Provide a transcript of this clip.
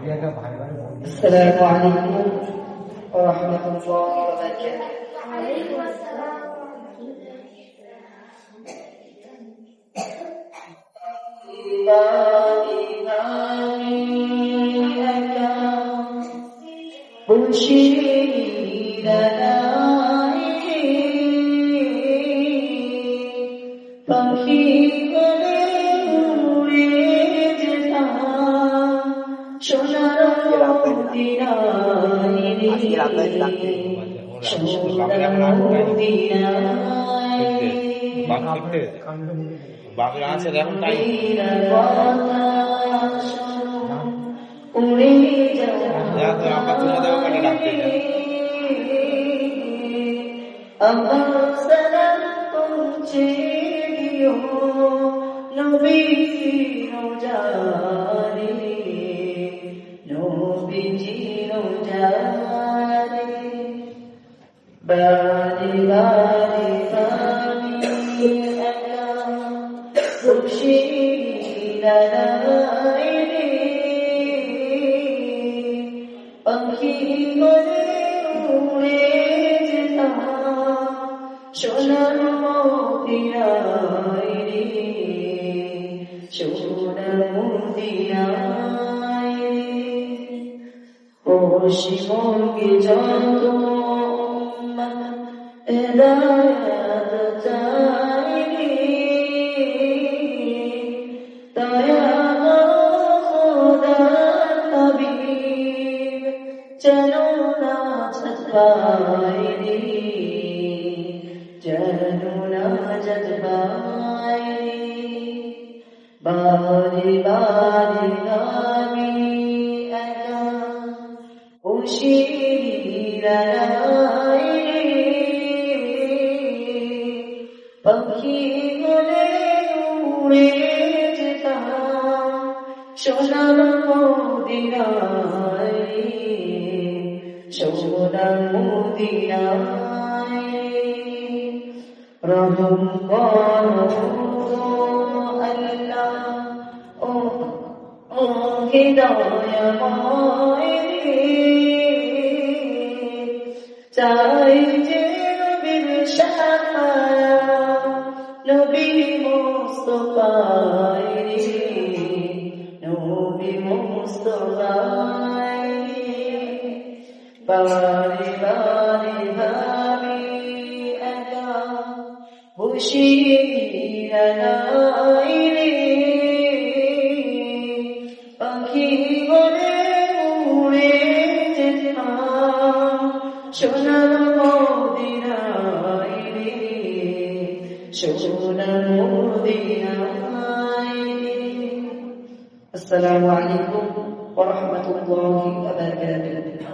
السلام عليكم ورحمة الله وبركاته. وعليكم السلام বাংলা আছে এখন তাই আমার সালাম পৌঁছে দিও নবীজি রোজারে নবীজি রোজারে বারে বারে আমি একা খুশি দাঁড়াই রে পাখি বলে উড়ে যেতাম সোনার মদিনায় রে সোনার মদিনায় পশ্চিমবঙ্গে যত হেদায়েত চাই রে দয়া খোদার হাবিব যেন না ছাড়াই রে যেন না ছাড়াই রে বারে বারে আমি একা বসে দাঁড়াই রে পাখি বলে উড়ে যেতাম সোনার মদিনায় রে সোনার মদিনায় রহম করো আল্লাহ ও হৃদয়ময় রে চাই যে নবীর শাফায়াত নবী মুস্তাফায় রে নবী মুস্তাফায় বারে বারে ভাবি একা বসে দাঁড়াই রে পাখি বলে উড়ে যেতাম সোনার মদিনায় রে সোনার মদিনায় রে। আসসালামু আলাইকুম ওয়া রাহমাতুল্লাহি ওয়া বারাকাতুহু।